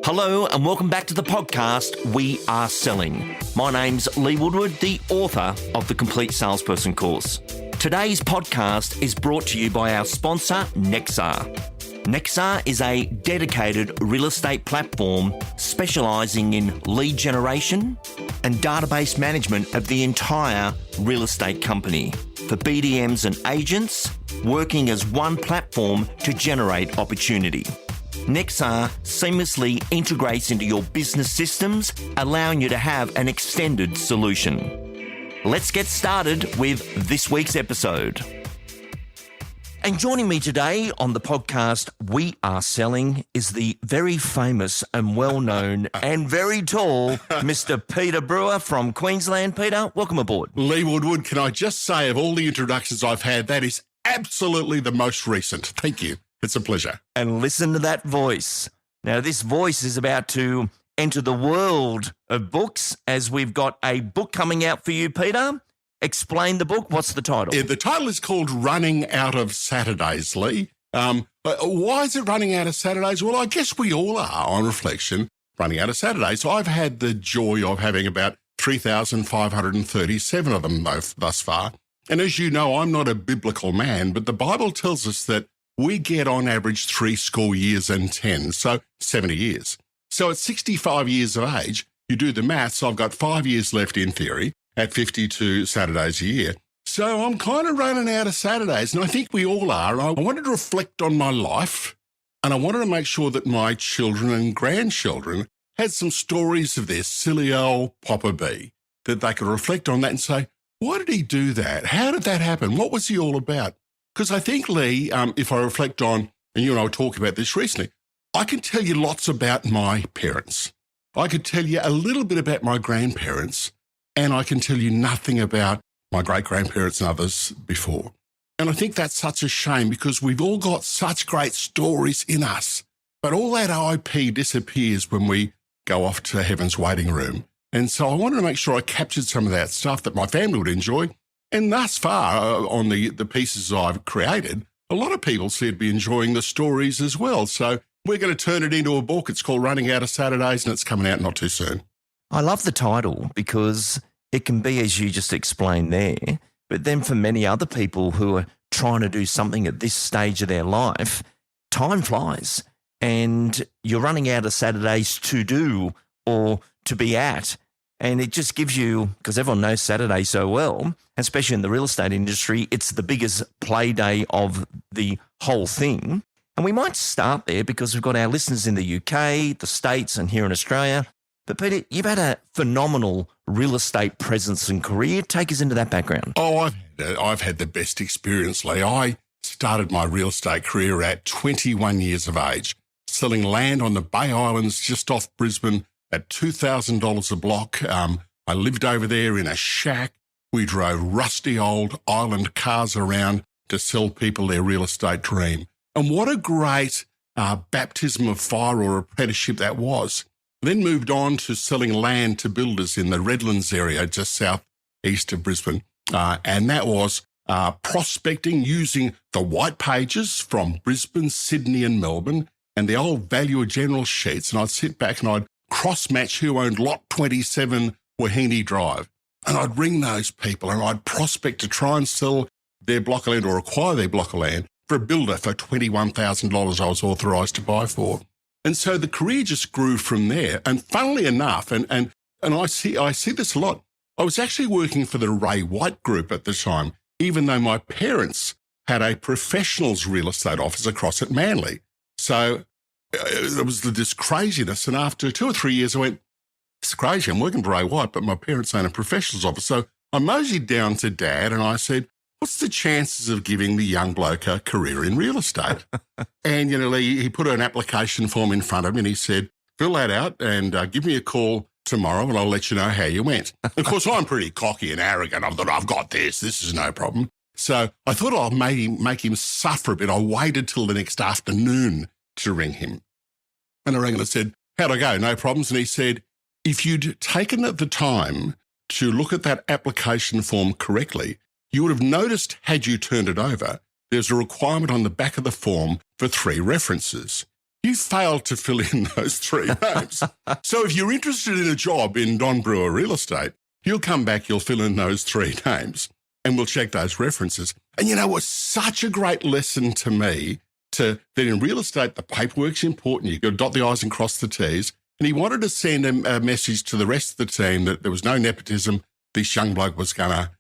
Hello and welcome back to the podcast, We Are Selling. My name's Lee Woodward, the author of the Complete Salesperson course. Today's podcast is brought to you by our sponsor, Nexar. Nexar is a dedicated real estate platform specialising in lead generation and database management of the entire real estate company for BDMs and agents working as one platform to generate opportunity. Nexar seamlessly integrates into your business systems, allowing you to have an extended solution. Let's get started with this week's episode. And joining me today on the podcast We Are Selling is the very famous and well-known and very tall Mr. Peter Brewer from Queensland. Peter, welcome aboard. Lee Woodward, can I just say, of all the introductions I've had, that is absolutely the most recent. Thank you. It's a pleasure. And listen to that voice. Now, this voice is about to enter the world of books as we've got a book coming out for you, Peter. Explain the book. What's the title? The title is called Running Out of Saturdays, Lee. Why is it running out of Saturdays? Well, I guess we all are, on reflection, running out of Saturdays. So I've had the joy of having about 3,537 of them thus far. And as you know, I'm not a biblical man, but the Bible tells us that we get on average 70 years and 10, so 70 years. So at 65 years of age, you do the maths, I've got 5 years left in theory at 52 Saturdays a year. So I'm kind of running out of Saturdays, and I think we all are. I wanted to reflect on my life, and I wanted to make sure that my children and grandchildren had some stories of their silly old Papa B, that they could reflect on that and say, why did he do that? How did that happen? What was he all about? Because I think, Lee, if I reflect on, and you and I were talking about this recently, I can tell you lots about my parents. I could tell you a little bit about my grandparents, and I can tell you nothing about my great-grandparents and others before. And I think that's such a shame because we've all got such great stories in us, but all that IP disappears when we go off to heaven's waiting room. And so I wanted to make sure I captured some of that stuff that my family would enjoy. And thus far, on the pieces I've created, a lot of people seem to be enjoying the stories as well. So we're going to turn it into a book. It's called Running Out of Saturdays, and it's coming out not too soon. I love the title because it can be, as you just explained there, but then for many other people who are trying to do something at this stage of their life, time flies and you're running out of Saturdays to do or to be at. And it just gives you, because everyone knows Saturday so well, especially in the real estate industry, it's the biggest play day of the whole thing. And we might start there because we've got our listeners in the UK, the States, and here in Australia. But Peter, you've had a phenomenal real estate presence and career. Take us into that background. Oh, I've had the best experience, Lee. I started my real estate career at 21 years of age, selling land on the Bay Islands just off Brisbane at $2,000 a block. I lived over there in a shack. We drove rusty old island cars around to sell people their real estate dream. And what a great baptism of fire or apprenticeship that was. Then moved on to selling land to builders in the Redlands area, just southeast of Brisbane. And that was prospecting using the white pages from Brisbane, Sydney and Melbourne and the old Valuer General sheets. And I'd sit back and I'd cross-match who owned Lot 27 Wahine Drive. And I'd ring those people and I'd prospect to try and sell their block of land or acquire their block of land for a builder for $21,000 I was authorised to buy for. And so the career just grew from there. And funnily enough, and I see this a lot, I was actually working for the Ray White Group at the time, even though my parents had a professionals real estate office across at Manly. So there was this craziness. And after 2 or 3 years, I went, it's crazy. I'm working for Ray White, but my parents own a professionals office. So I moseyed down to Dad and I said, what's the chances of giving the young bloke a career in real estate? And, he put an application form in front of me and he said, fill that out and give me a call tomorrow and I'll let you know how you went. Of course, I'm pretty cocky and arrogant. I thought, I've got this. This is no problem. So I thought I'll make him suffer a bit. I waited till the next afternoon to ring him. And I rang and I said, how'd I go? No problems. And he said, if you'd taken the time to look at that application form correctly, you would have noticed, had you turned it over, there's a requirement on the back of the form for 3 references. you failed to fill in those three names. So if you're interested in a job in Don Brewer Real Estate, you'll come back, you'll fill in those three names, and we'll check those references. And you know what's such a great lesson to me, that in real estate, the paperwork's important. You've got to dot the I's and cross the T's. And he wanted to send a message to the rest of the team that there was no nepotism. This young bloke was going to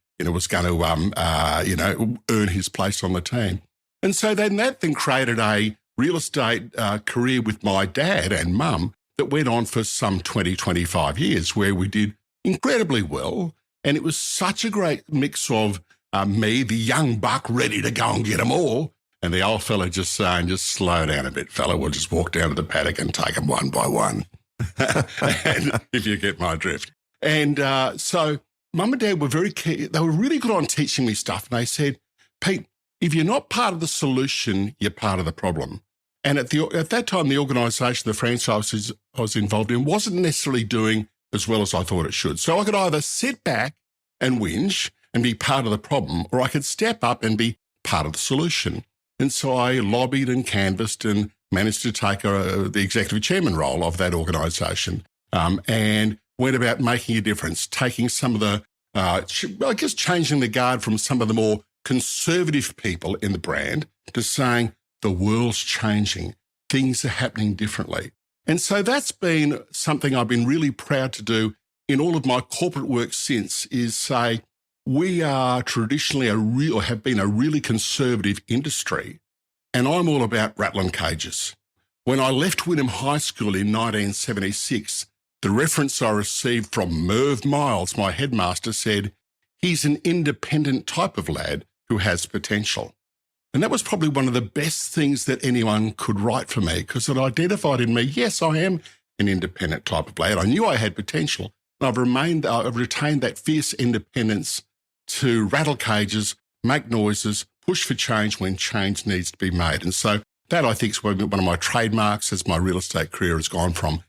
earn his place on the team. And so then that created a real estate career with my dad and mum that went on for some 20, 25 years, where we did incredibly well. And it was such a great mix of me, the young buck, ready to go and get them all, and the old fella just saying, just slow down a bit, fella. We'll just walk down to the paddock and take them one by one, and if you get my drift. And so mum and dad were very keen. They were really good on teaching me stuff. And they said, Pete, if you're not part of the solution, you're part of the problem. And at that time, the organisation, the franchise I was involved in, wasn't necessarily doing as well as I thought it should. So I could either sit back and whinge and be part of the problem, or I could step up and be part of the solution. And so I lobbied and canvassed and managed to take the executive chairman role of that organisation, and went about making a difference, taking some of the, changing the guard from some of the more conservative people in the brand to saying the world's changing, things are happening differently. And so that's been something I've been really proud to do in all of my corporate work since, is say we are traditionally have been a really conservative industry, and I'm all about rattling cages. When I left Wynnum High School in 1976, the reference I received from Merv Miles, my headmaster, said, he's an independent type of lad who has potential. And that was probably one of the best things that anyone could write for me, because it identified in me, yes, I am an independent type of lad. I knew I had potential. And I've retained that fierce independence to rattle cages, make noises, push for change when change needs to be made. And so that, I think, is one of my trademarks as my real estate career has gone from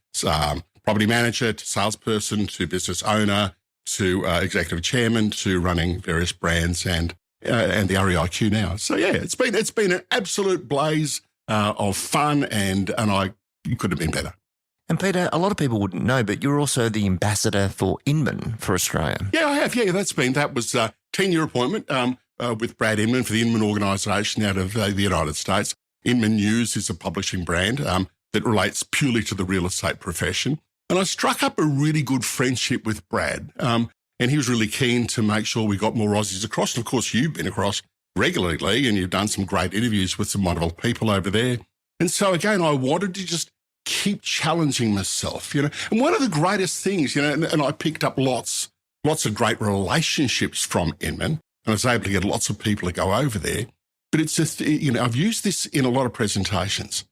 property manager to salesperson to business owner to executive chairman to running various brands and the REIQ now. So yeah, it's been an absolute blaze of fun, and it could have been better. And Peter, a lot of people wouldn't know, but you're also the ambassador for Inman for Australia. Yeah, I have. Yeah, that was a 10-year appointment with Brad Inman for the Inman organisation out of the United States. Inman News is a publishing brand that relates purely to the real estate profession. And I struck up a really good friendship with Brad. And he was really keen to make sure we got more Aussies across. And of course, you've been across regularly and you've done some great interviews with some wonderful people over there. And so again, I wanted to just keep challenging myself, And one of the greatest things, and I picked up lots of great relationships from Inman, and I was able to get lots of people to go over there. But it's just, I've used this in a lot of presentations.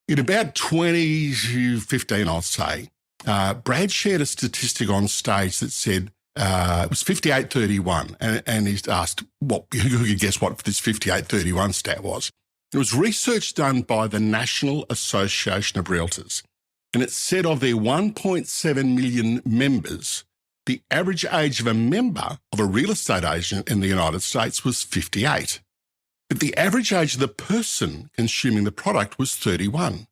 In about 2015, I'll say, Brad shared a statistic on stage that said it was 58-31, and he's asked, who could guess what this 58-31 stat was? It was research done by the National Association of Realtors, and it said of their 1.7 million members, the average age of a member of a real estate agent in the United States was 58. But the average age of the person consuming the product was 31.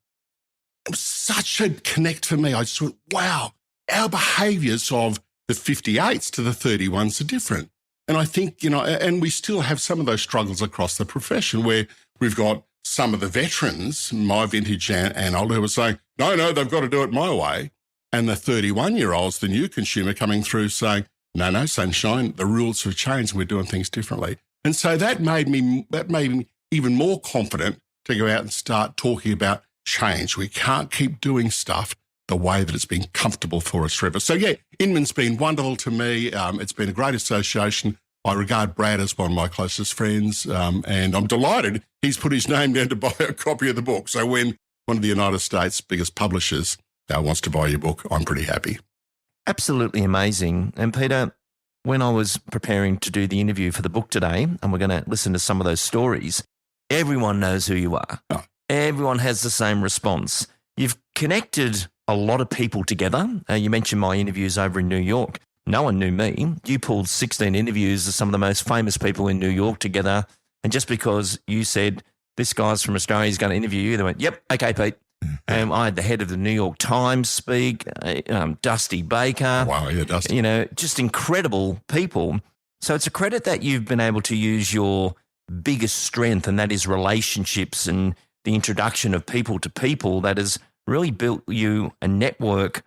It was such a connect for me. I just went, wow, our behaviours of the 58s to the 31s are different. And I think, and we still have some of those struggles across the profession where we've got some of the veterans, my vintage and older, who are saying, no, they've got to do it my way. And the 31-year-olds, the new consumer, coming through saying, no, sunshine, the rules have changed and we're doing things differently. And so that made me even more confident to go out and start talking about change. We can't keep doing stuff the way that it's been comfortable for us forever. So yeah, Inman's been wonderful to me. It's been a great association. I regard Brad as one of my closest friends, and I'm delighted he's put his name down to buy a copy of the book. So when one of the United States' biggest publishers wants to buy your book, I'm pretty happy. Absolutely amazing. And Peter, when I was preparing to do the interview for the book today, and we're going to listen to some of those stories, everyone knows who you are. Oh. Everyone has the same response. You've connected a lot of people together. You mentioned my interviews over in New York. No one knew me. You pulled 16 interviews of some of the most famous people in New York together. And just because you said, this guy's from Australia, he's going to interview you. They went, yep, okay, Pete. I had the head of the New York Times speak, Dusty Baker. Wow, yeah, Dusty. Just incredible people. So it's a credit that you've been able to use your biggest strength, and that is relationships and the introduction of people to people that has really built you a network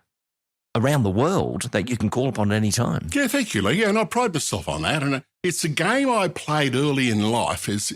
around the world that you can call upon at any time. Yeah, thank you, Lee. Yeah, and I pride myself on that. And it's a game I played early in life is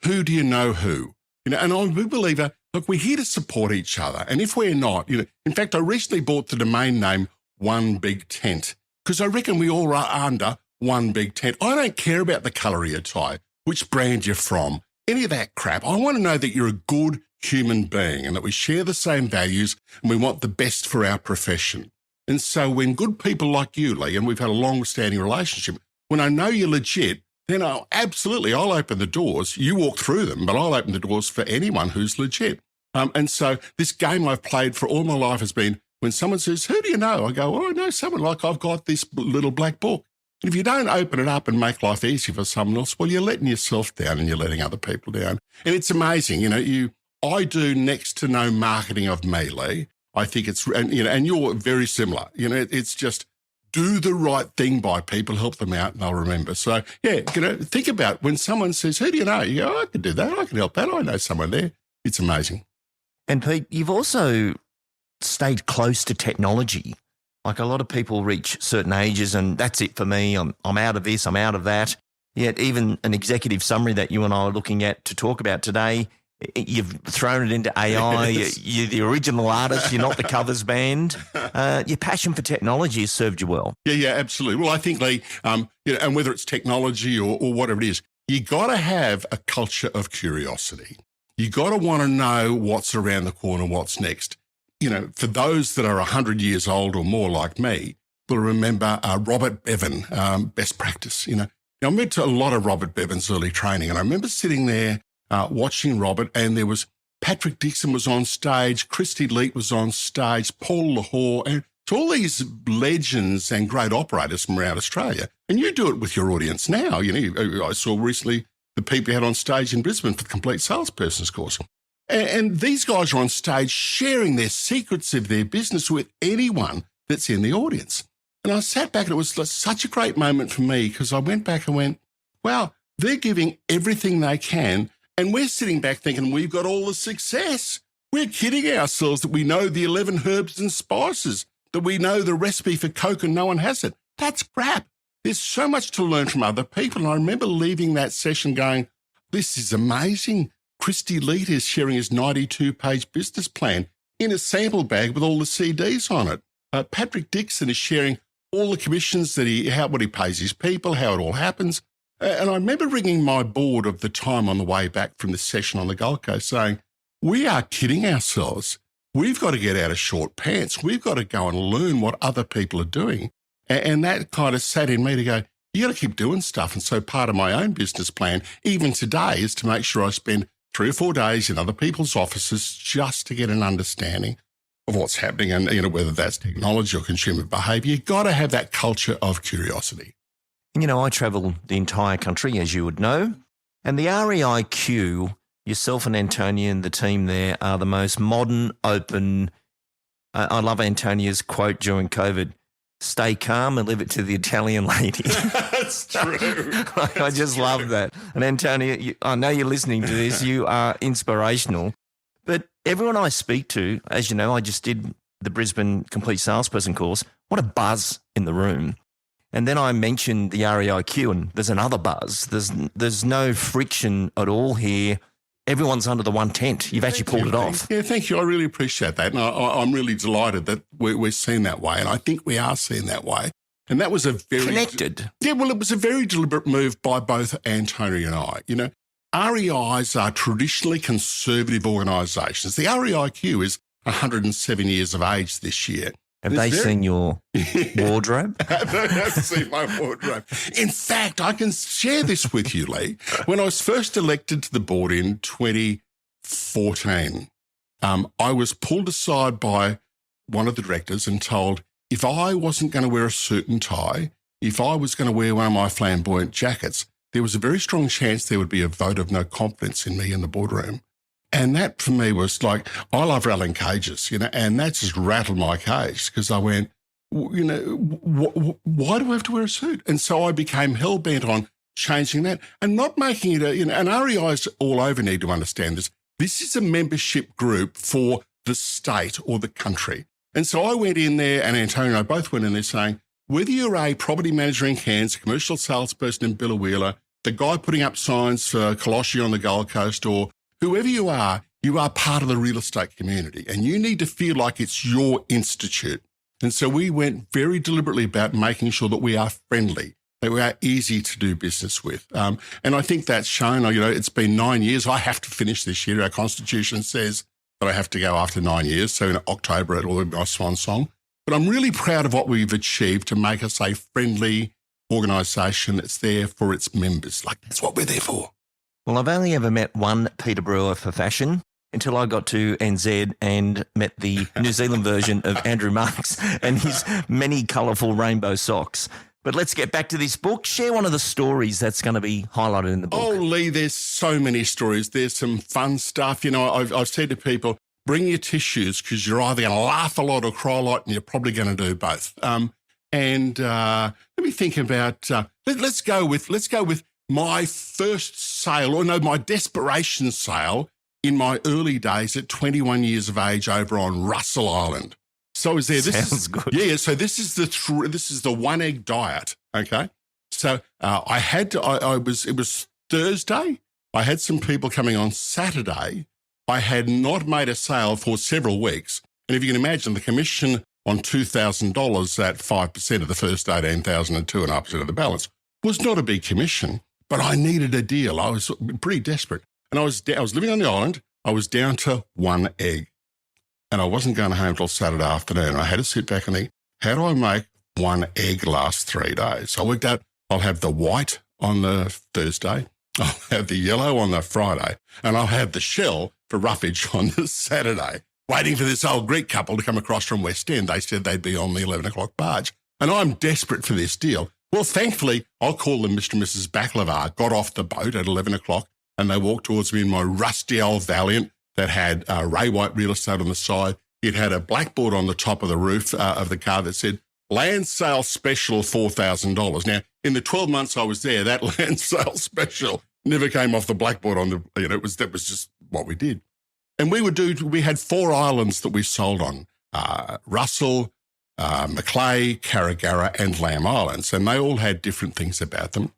who do you know who? And I'm a big believer, look, we're here to support each other. And if we're not, in fact, I recently bought the domain name One Big Tent because I reckon we all are under one big tent. I don't care about the colour of your tie, which brand you're from, any of that crap. I want to know that you're a good human being and that we share the same values and we want the best for our profession. And so when good people like you, Lee, and we've had a long-standing relationship, when I know you're legit, then I'll open the doors. You walk through them, but I'll open the doors for anyone who's legit. And so this game I've played for all my life has been when someone says, who do you know? I go, well, I know someone, like I've got this little black book. And if you don't open it up and make life easy for someone else, well, you're letting yourself down and you're letting other people down. And it's amazing. I do next to no marketing of me, Lee. I think and you're very similar. It's just do the right thing by people, help them out, and they'll remember. So, yeah, think about when someone says, who do you know? You go, I can do that. I can help that. I know someone there. It's amazing. And Pete, you've also stayed close to technology. Like a lot of people reach certain ages and that's it for me. I'm out of this, I'm out of that. Yet even an executive summary that you and I are looking at to talk about today, you've thrown it into AI. Yes. You're the original artist. You're not the covers band. Your passion for technology has served you well. Yeah, absolutely. Well, I think, Lee, and whether it's technology or whatever it is, you got to have a culture of curiosity. You got to want to know what's around the corner, what's next. For those that are 100 years old or more like me, will remember Robert Bevan, best practice. I went to a lot of Robert Bevan's early training, and I remember sitting there watching Robert, and there was Patrick Dixon was on stage, Christy Leet was on stage, Paul Lahore, and so all these legends and great operators from around Australia. And you do it with your audience now. I saw recently the people you had on stage in Brisbane for the Complete Salesperson's course. And these guys are on stage sharing their secrets of their business with anyone that's in the audience. And I sat back and it was such a great moment for me because I went back and went, wow, they're giving everything they can. And we're sitting back thinking we've got all the success. We're kidding ourselves that we know the 11 herbs and spices, that we know the recipe for Coke and no one has it. That's crap. There's so much to learn from other people. And I remember leaving that session going, this is amazing. Christy Leet is sharing his 92-page business plan in a sample bag with all the CDs on it. Patrick Dixon is sharing all the commissions that what he pays his people, how it all happens. And I remember ringing my board of the time on the way back from the session on the Gold Coast saying, we are kidding ourselves. We've got to get out of short pants. We've got to go and learn what other people are doing. And that kind of sat in me to go, you got to keep doing stuff. And so part of my own business plan, even today, is to make sure I spend 3 or 4 days in other people's offices just to get an understanding of what's happening and, whether that's technology or consumer behaviour. You've got to have that culture of curiosity. I travel the entire country, as you would know, and the REIQ, yourself and Antonia and the team there are the most modern, open. I love Antonia's quote during COVID, stay calm and leave it to the Italian lady. That's true. I just love that. And Antonia, I know you're listening to this. You are inspirational. But everyone I speak to, as you know, I just did the Brisbane Complete Salesperson course. What a buzz in the room. And then I mentioned the REIQ and there's another buzz. There's no friction at all here. Everyone's under the one tent. You've actually pulled it off. Yeah, thank you. I really appreciate that. And I'm really delighted that we're seen that way. And I think we are seen that way. And that was a very... Connected. Yeah, well, it was a very deliberate move by both Antonia and I. REIs are traditionally conservative organisations. The REIQ is 107 years of age this year. Have they seen your wardrobe? They have seen my wardrobe. In fact, I can share this with you, Lee. When I was first elected to the board in 2014, I was pulled aside by one of the directors and told if I wasn't going to wear a suit and tie, if I was going to wear one of my flamboyant jackets, there was a very strong chance there would be a vote of no confidence in me in the boardroom. And that for me was like, I love rattling cages, and that just rattled my cage because I went, why do I have to wear a suit? And so I became hell-bent on changing that and not making it and REIs all over need to understand this. This is a membership group for the state or the country. And so I went in there, and Antonio and I both went in there saying, whether you're a property manager in Cairns, a commercial salesperson in Billawheeler, the guy putting up signs for Colossia on the Gold Coast, or whoever you are part of the real estate community, and you need to feel like it's your institute. And so we went very deliberately about making sure that we are friendly, that we are easy to do business with. And I think that's shown. It's been 9 years. I have to finish this year. Our constitution says that I have to go after 9 years. So in October, it'll be my swan song. But I'm really proud of what we've achieved to make us a friendly organisation that's there for its members. Like, that's what we're there for. Well, I've only ever met one Peter Brewer for fashion until I got to NZ and met the New Zealand version of Andrew Marks and his many colourful rainbow socks. But let's get back to this book. Share one of the stories that's going to be highlighted in the book. Oh, Lee, there's so many stories. There's some fun stuff. I've said to people, bring your tissues because you're either going to laugh a lot or cry a lot, and you're probably going to do both. Let me think about. Let's go with my first sale, my desperation sale in my early days at 21 years of age over on Russell Island. So I was there. Sounds good. Yeah. So this is the one egg diet. Okay. So it was Thursday. I had some people coming on Saturday. I had not made a sale for several weeks. And if you can imagine, the commission on $2,000 at 5% of the first 18,000 and 2.5% of the balance was not a big commission, but I needed a deal. I was pretty desperate. And I was living on the island. I was down to one egg. And I wasn't going home till Saturday afternoon. I had to sit back and think, how do I make one egg last 3 days? So I worked out I'll have the white on the Thursday, I'll have the yellow on the Friday, and I'll have the shell for roughage on the Saturday. Waiting for this old Greek couple to come across from West End. They said they'd be on the 11 o'clock barge. And I'm desperate for this deal. Well, thankfully, I'll call them Mr. and Mrs. Baklava, got off the boat at 11 o'clock, and they walked towards me in my rusty old Valiant that had Ray White real estate on the side. It had a blackboard on the top of the roof of the car that said, land sale special $4,000. Now, in the 12 months I was there, that land sale special never came off the blackboard on the, that was just what we did. And we had 4 islands that we sold on, Russell, Macleay, Carragara and Lamb Islands, and they all had different things about them.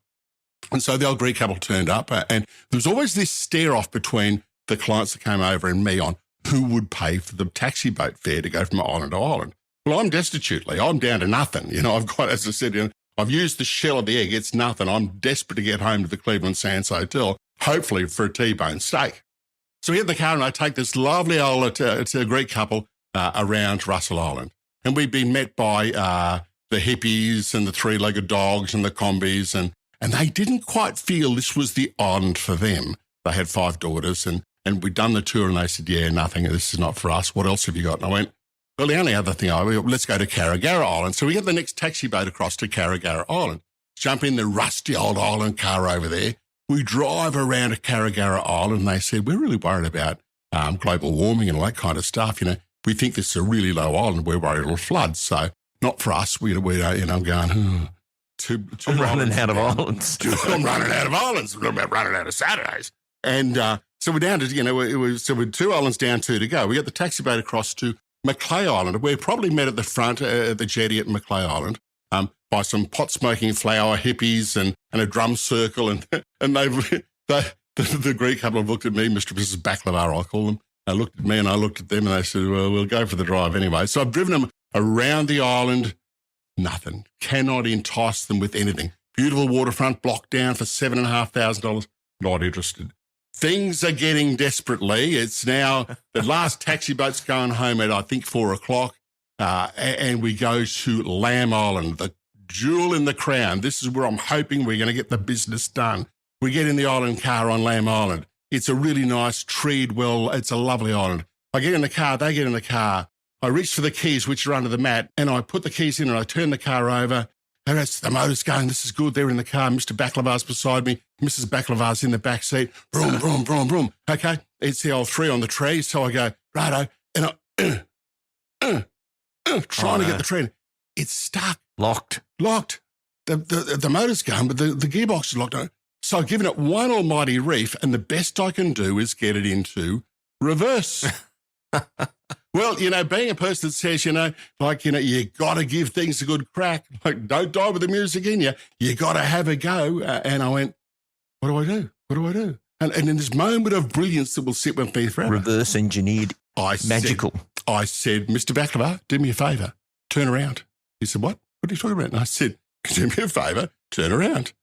And so the old Greek couple turned up, and there was always this stare-off between the clients that came over and me on who would pay for the taxi boat fare to go from island to island. Well, I'm destitute, Lee. I'm down to nothing. I've got, as I said, I've used the shell of the egg. It's nothing. I'm desperate to get home to the Cleveland Sands Hotel, hopefully for a T-bone steak. So we get in the car and I take this lovely old it's a Greek couple around Russell Island. And we'd been met by the hippies and the 3-legged dogs and the combis, and they didn't quite feel this was the island for them. They had 5 daughters, and we'd done the tour, and they said, yeah, nothing, this is not for us. What else have you got? And I went, well, the only other thing, let's go to Carragara Island. So we get the next taxi boat across to Carragara Island, jump in the rusty old island car over there. We drive around to Carragara Island, and they said, we're really worried about global warming and all that kind of stuff. We think this is a really low island. We're worried it'll flood. So not for us. We don't, I'm going, I'm running out of islands. I'm running out of islands. I'm about running out of Saturdays. And so we're down to, so we're 2 islands down, 2 to go. We got the taxi boat across to Macleay Island. We probably met at the front, at the jetty at Macleay Island, by some pot-smoking flower hippies and a drum circle. And the Greek couple have looked at me, Mr. and Mrs. Baklava, I'll call them. They looked at me and I looked at them, and they said, well, we'll go for the drive anyway. So I've driven them around the island. Nothing. Cannot entice them with anything. Beautiful waterfront, blocked down for $7,500. Not interested. Things are getting desperately. It's now the last taxi boat's going home at, I think, 4 o'clock. And we go to Lamb Island, the jewel in the crown. This is where I'm hoping we're going to get the business done. We get in the island car on Lamb Island. It's a really nice treed, it's a lovely island. I get in the car, they get in the car. I reach for the keys, which are under the mat, and I put the keys in and I turn the car over, the motor's going, this is good. They're in the car. Mr. Baklava's beside me. Mrs. Baklava's in the back seat. Vroom, vroom, vroom, vroom. Okay, it's the old 3 on the tree. So I go, righto, and trying to get the tree. It's stuck. Locked. The motor's going, but the gearbox is locked on. So I've given it one almighty reef, and the best I can do is get it into reverse. Well, being a person that says, you got to give things a good crack. Like, don't die with the music in you. You got to have a go. And I went, what do I do? What do I do? And in this moment of brilliance that will sit with me forever. Reverse engineered. Magical. I said, Mr. Baklava, do me a favour. Turn around. He said, what? What are you talking about? And I said, do me a favour. Turn around.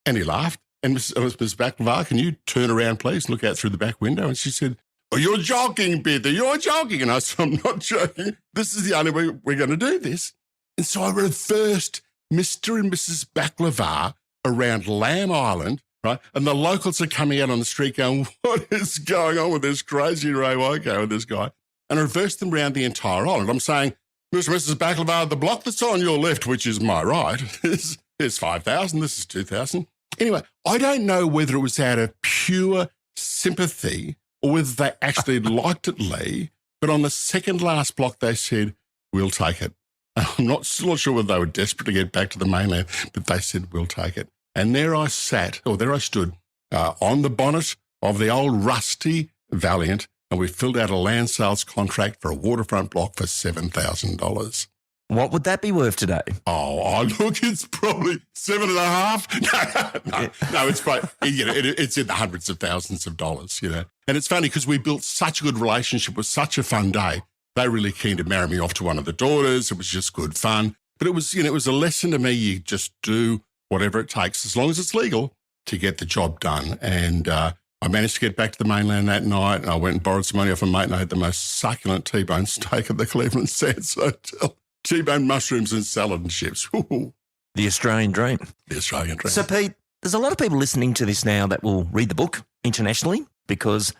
And he laughed. And Mrs. Baklava, can you turn around, please? Look out through the back window. And she said, oh, you're joking, Peter. You're joking. And I said, I'm not joking. This is the only way we're going to do this. And so I reversed Mr. and Mrs. Baklava around Lamb Island, right? And the locals are coming out on the street going, what is going on with this crazy Ray Waiko with this guy? And I reversed them around the entire island. I'm saying, Mr. and Mrs. Baklava, the block that's on your left, which is my right, is 5,000. This is 2,000. Anyway, I don't know whether it was out of pure sympathy or whether they actually liked it, Lee, but on the second last block they said, we'll take it. I'm not still not sure whether they were desperate to get back to the mainland, but they said, we'll take it. And there I stood on the bonnet of the old rusty Valiant, and we filled out a land sales contract for a waterfront block for $7,000. What would that be worth today? Oh, look, it's probably 7.5. No, it's probably, it's in the hundreds of thousands of dollars, And it's funny because we built such a good relationship. It was such a fun day. They were really keen to marry me off to one of the daughters. It was just good fun. But it was, it was a lesson to me. You just do whatever it takes, as long as it's legal, to get the job done. And I managed to get back to the mainland that night. And I went and borrowed some money off a mate, and I had the most succulent T-bone steak at the Cleveland Sands Hotel. T-bone mushrooms and salad and chips. Ooh. The Australian dream. The Australian dream. So, Pete, there's a lot of people listening to this now that will read the book internationally because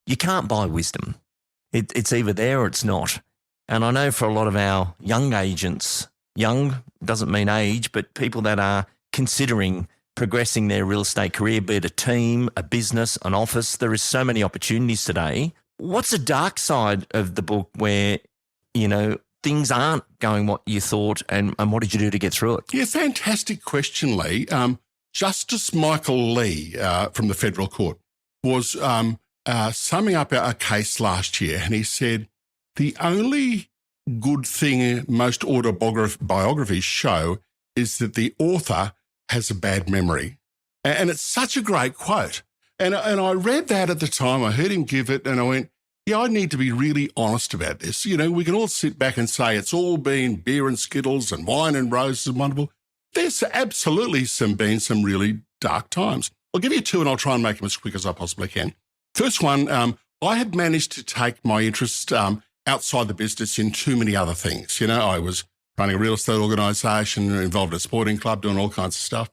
you can't buy wisdom. It's either there or it's not. And I know for a lot of our young agents, young doesn't mean age, but people that are considering progressing their real estate career, be it a team, a business, an office, there is so many opportunities today. What's the dark side of the book where, things aren't going what you thought, and what did you do to get through it? Yeah, fantastic question, Lee. Justice Michael Lee from the Federal Court was summing up a case last year, and he said, the only good thing most autobiographies show is that the author has a bad memory. And it's such a great quote. And I read that at the time. I heard him give it, and I went, yeah, I need to be really honest about this. We can all sit back and say it's all been beer and Skittles and wine and roses and wonderful. There's absolutely been some really dark times. I'll give you two, and I'll try and make them as quick as I possibly can. First one, I had managed to take my interest outside the business in too many other things. I was running a real estate organisation, involved in a sporting club, doing all kinds of stuff.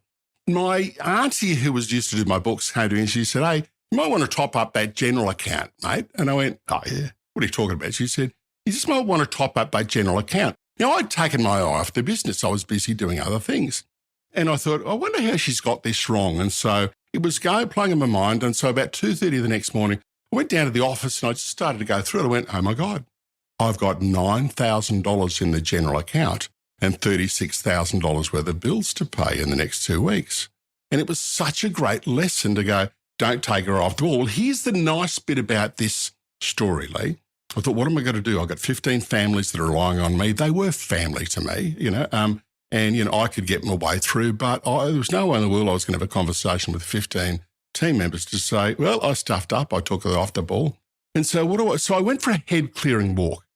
My auntie, who was used to do my books, came to me and she said, hey, you might want to top up that general account, mate. And I went, oh, yeah, what are you talking about? She said, you just might want to top up that general account. I'd taken my eye off the business. I was busy doing other things. And I thought, I wonder how she's got this wrong. And so it was playing in my mind. And so about 2:30 the next morning, I went down to the office and I just started to go through it. I went, oh, my God, I've got $9,000 in the general account and $36,000 worth of bills to pay in the next 2 weeks. And it was such a great lesson to go, don't take her off the ball. Here's the nice bit about this story, Lee. I thought, what am I going to do? I've got 15 families that are relying on me. They were family to me, and I could get my way through, but there was no way in the world I was going to have a conversation with 15 team members to say, well, I stuffed up. I took her off the ball. And so so I went for a head clearing walk.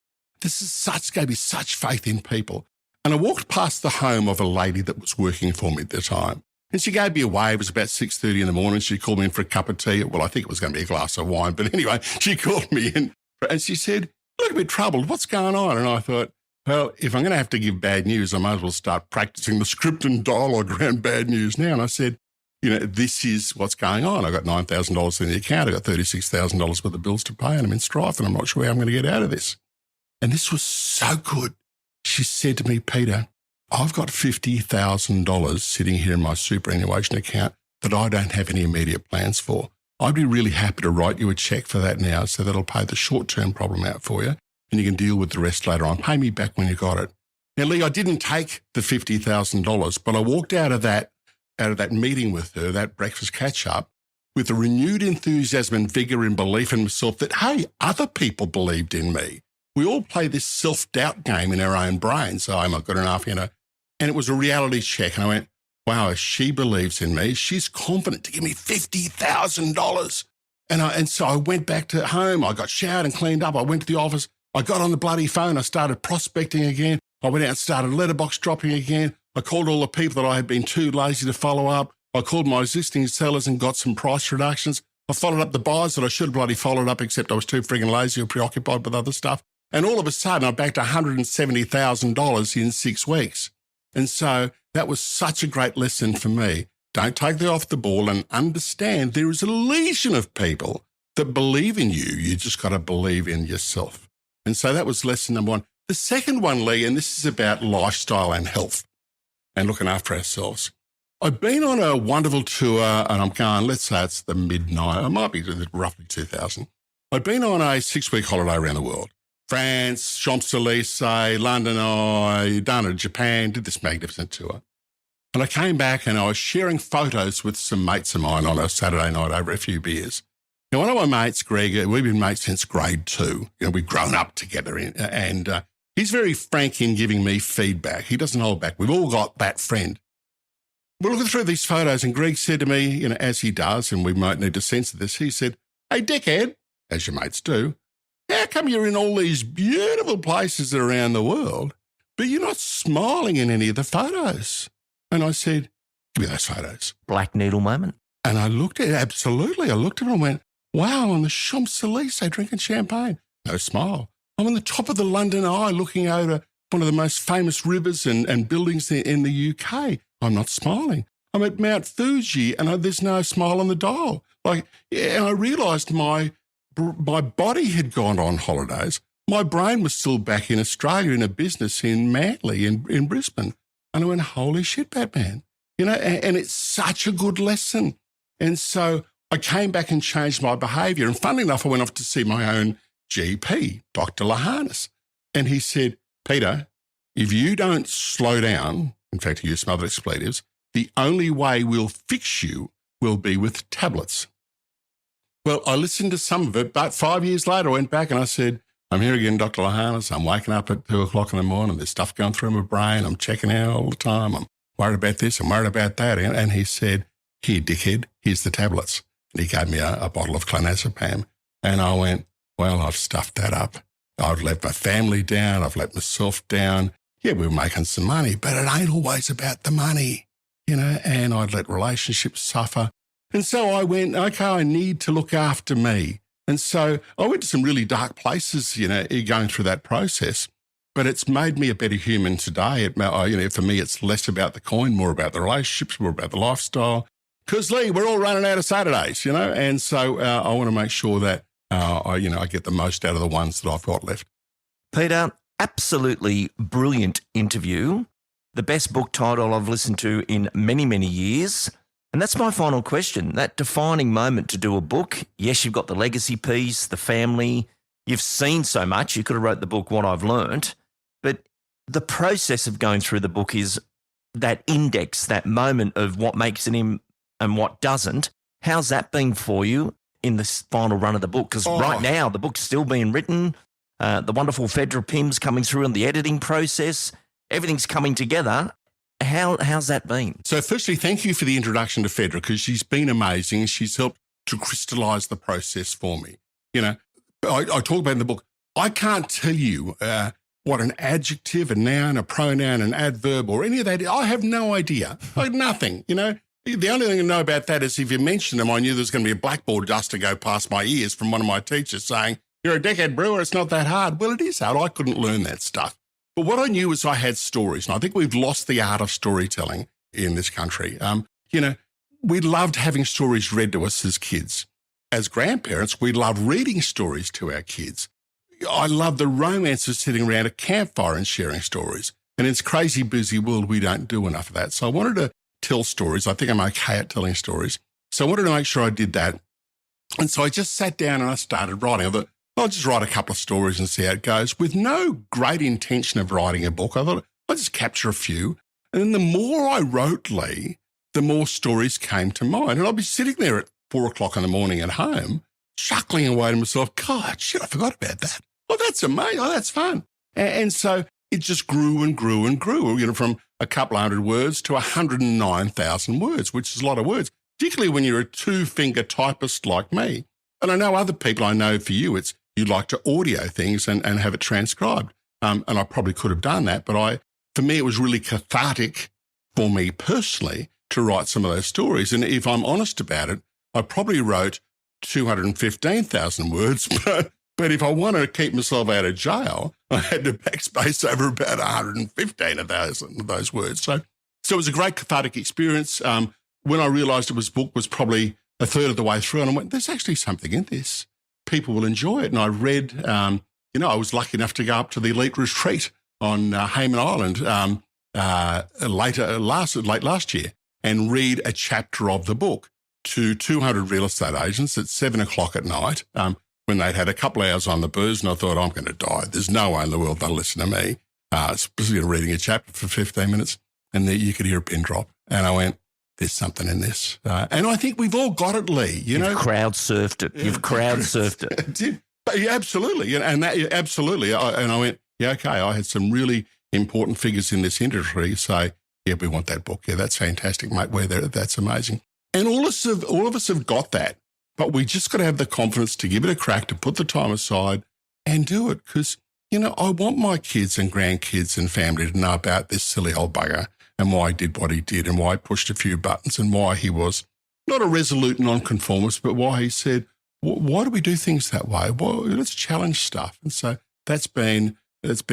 Gave me such faith in people. And I walked past the home of a lady that was working for me at the time. And she gave me a wave. It was about 6:30 in the morning. She called me in for a cup of tea. Well, I think it was going to be a glass of wine. But anyway, she called me in and she said, you look a bit troubled. What's going on? And I thought, well, if I'm going to have to give bad news, I might as well start practicing the script and dialogue around bad news now. And I said, this is what's going on. I've got $9,000 in the account. I've got $36,000 worth of bills to pay, and I'm in strife, and I'm not sure how I'm going to get out of this. And this was so good. She said to me, Peter, I've got $50,000 sitting here in my superannuation account that I don't have any immediate plans for. I'd be really happy to write you a cheque for that now so that'll pay the short-term problem out for you and you can deal with the rest later on. Pay me back when you got it. Now, Lee, I didn't take the $50,000, but I walked out of that meeting with her, that breakfast catch-up, with a renewed enthusiasm and vigour and belief in myself that, hey, other people believed in me. We all play this self-doubt game in our own brains. So I'm not good enough, And it was a reality check. And I went, wow, she believes in me. She's confident to give me $50,000. And so I went back to home. I got showered and cleaned up. I went to the office. I got on the bloody phone. I started prospecting again. I went out and started letterbox dropping again. I called all the people that I had been too lazy to follow up. I called my existing sellers and got some price reductions. I followed up the buyers that I should have bloody followed up, except I was too frigging lazy or preoccupied with other stuff. And all of a sudden, I'm back to $170,000 in 6 weeks. And so that was such a great lesson for me. Don't take the off the ball and understand there is a legion of people that believe in you. You just got to believe in yourself. And so that was lesson number one. The second one, Lee, and this is about lifestyle and health and looking after ourselves. I've been on a wonderful tour and I'm going, let's say it's the midnight. It might be roughly 2000. I've been on a 6-week holiday around the world. France, Champs-Élysées, London, done it, Japan, did this magnificent tour. And I came back and I was sharing photos with some mates of mine on a Saturday night over a few beers. Now, one of my mates, Greg, we've been mates since grade 2. We've grown up together and he's very frank in giving me feedback. He doesn't hold back. We've all got that friend. We're looking through these photos and Greg said to me, as he does, and we might need to censor this, he said, hey, dickhead, as your mates do, how come you're in all these beautiful places around the world, but you're not smiling in any of the photos? And I said, give me those photos. Black needle moment. And I looked at it, absolutely. I looked at it and went, wow, I'm on the Champs-Élysées drinking champagne. No smile. I'm on the top of the London Eye looking over one of the most famous rivers and buildings in the UK. I'm not smiling. I'm at Mount Fuji and there's no smile on the dial. And I realised my body had gone on holidays. My brain was still back in Australia in a business in Manly in Brisbane. And I went, holy shit, Batman. And it's such a good lesson. And so I came back and changed my behaviour. And funnily enough, I went off to see my own GP, Dr. Lahanis. And he said, Peter, if you don't slow down, in fact, he used some other expletives, the only way we'll fix you will be with tablets. Well, I listened to some of it, but 5 years later, I went back and I said, I'm here again, Dr. Lahanis. I'm waking up at 2 o'clock in the morning. There's stuff going through my brain. I'm checking out all the time. I'm worried about this. I'm worried about that. And he said, here, dickhead, here's the tablets. And he gave me a bottle of clonazepam. And I went, well, I've stuffed that up. I've let my family down. I've let myself down. Yeah, we were making some money, but it ain't always about the money, and I'd let relationships suffer. And so I went, okay, I need to look after me. And so I went to some really dark places, going through that process, but it's made me a better human today. For me, it's less about the coin, more about the relationships, more about the lifestyle. Because, Lee, we're all running out of Saturdays, and so I want to make sure that, I get the most out of the ones that I've got left. Peter, absolutely brilliant interview. The best book title I've listened to in many, many years. And that's my final question. That defining moment to do a book. Yes, you've got the legacy piece, the family. You've seen so much. You could have wrote the book, What I've Learned. But the process of going through the book is that index, that moment of what makes it in and what doesn't. How's that been for you in this final run of the book? Because right now the book's still being written. The wonderful Fedra Pim's coming through in the editing process. Everything's coming together. How's that been? So firstly, thank you for the introduction to Fedra because she's been amazing. She's helped to crystallise the process for me. I talk about in the book, I can't tell you what an adjective, a noun, a pronoun, an adverb or any of that. I have no idea. Nothing, The only thing I know about that is if you mention them, I knew there was going to be a blackboard dust to go past my ears from one of my teachers saying, you're a dickhead, Brewer, it's not that hard. Well, it is hard. I couldn't learn that stuff. But what I knew was I had stories, and I think we've lost the art of storytelling in this country. We loved having stories read to us as kids. As grandparents, we loved reading stories to our kids. I love the romance of sitting around a campfire and sharing stories. And in this crazy busy world, we don't do enough of that. So I wanted to tell stories. I think I'm okay at telling stories. So I wanted to make sure I did that. And so I just sat down and I started writing. I thought, I'll just write a couple of stories and see how it goes with no great intention of writing a book. I thought I'll just capture a few. And then the more I wrote, Lee, the more stories came to mind. And I'll be sitting there at 4:00 in the morning at home, chuckling away to myself, God, shit, I forgot about that. Oh, that's amazing. Oh, that's fun. And so it just grew and grew and grew, from a couple of hundred words to 109,000 words, which is a lot of words, particularly when you're a two-finger typist like me. And I know other people, I know for you, it's you like to audio things and have it transcribed. And I probably could have done that, but for me, it was really cathartic for me personally to write some of those stories. And if I'm honest about it, I probably wrote 215,000 words, but if I wanted to keep myself out of jail, I had to backspace over about 115,000 of those words. So it was a great cathartic experience. When I realised book was probably a third of the way through, and I went, there's actually something in this. People will enjoy it. And I read, I was lucky enough to go up to the elite retreat on Hayman Island late last year and read a chapter of the book to 200 real estate agents at 7:00 at night when they'd had a couple of hours on the booze, and I thought, I'm going to die. There's no way in the world they'll listen to me, especially reading a chapter for 15 minutes. And then you could hear a pin drop. And I went, there's something in this. And I think we've all got it, Lee. You've crowd surfed it. You've crowd surfed it. But yeah, absolutely. And that, absolutely. And I went, yeah, okay, I had some really important figures in this industry say, yeah, we want that book. Yeah, that's fantastic, mate. That's amazing. And all of us have got that. But we just got to have the confidence to give it a crack, to put the time aside and do it. Because, I want my kids and grandkids and family to know about this silly old bugger and why he did what he did and why he pushed a few buttons and why he was not a resolute nonconformist, but why he said, why do we do things that way? Well, let's challenge stuff. And so that's been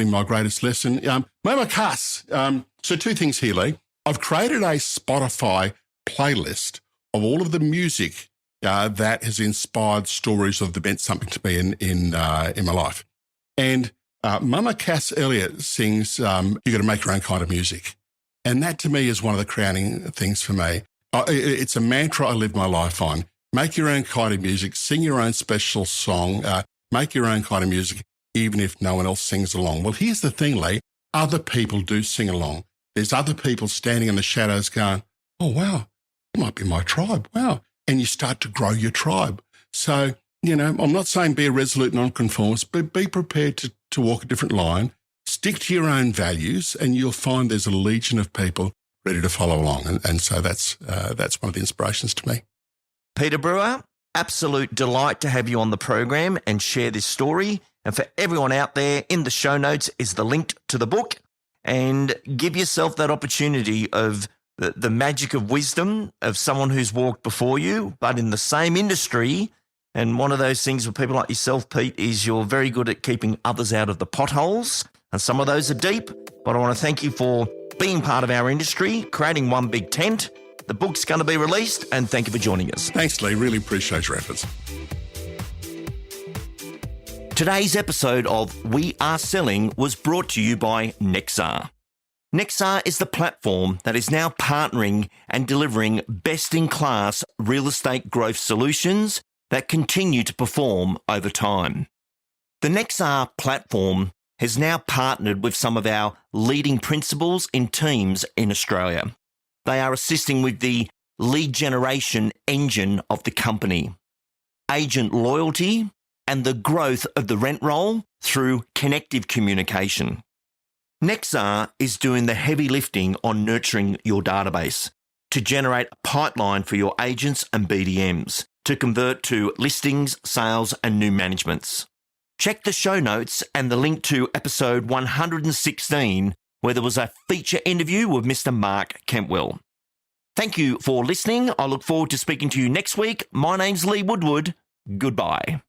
my greatest lesson. Mama Cass. So two things here, Lee. I've created a Spotify playlist of all of the music that has inspired stories of that meant something to me in my life. And Mama Cass Elliott sings, you got to make your own kind of music. And that to me is one of the crowning things for me. It's a mantra I live my life on. Make your own kind of music, sing your own special song, make your own kind of music, even if no one else sings along. Well, here's the thing, Lee. Other people do sing along. There's other people standing in the shadows going, oh, wow, it might be my tribe. Wow. And you start to grow your tribe. So, I'm not saying be a resolute nonconformist, but be prepared to walk a different line. Stick to your own values and you'll find there's a legion of people ready to follow along. And so that's one of the inspirations to me. Peter Brewer, absolute delight to have you on the program and share this story. And for everyone out there, in the show notes is the link to the book, and give yourself that opportunity of the magic of wisdom of someone who's walked before you, but in the same industry. And one of those things with people like yourself, Pete, is you're very good at keeping others out of the potholes. And some of those are deep, but I want to thank you for being part of our industry, creating one big tent. The book's going to be released, and thank you for joining us. Thanks, Lee. Really appreciate your efforts. Today's episode of We Are Selling was brought to you by Nexar. Nexar is the platform that is now partnering and delivering best-in-class real estate growth solutions that continue to perform over time. The Nexar platform has now partnered with some of our leading principals in teams in Australia. They are assisting with the lead generation engine of the company, agent loyalty, and the growth of the rent roll through connective communication. Nexar is doing the heavy lifting on nurturing your database to generate a pipeline for your agents and BDMs to convert to listings, sales, and new managements. Check the show notes and the link to episode 116, where there was a feature interview with Mr. Mark Kentwell. Thank you for listening. I look forward to speaking to you next week. My name's Lee Woodward. Goodbye.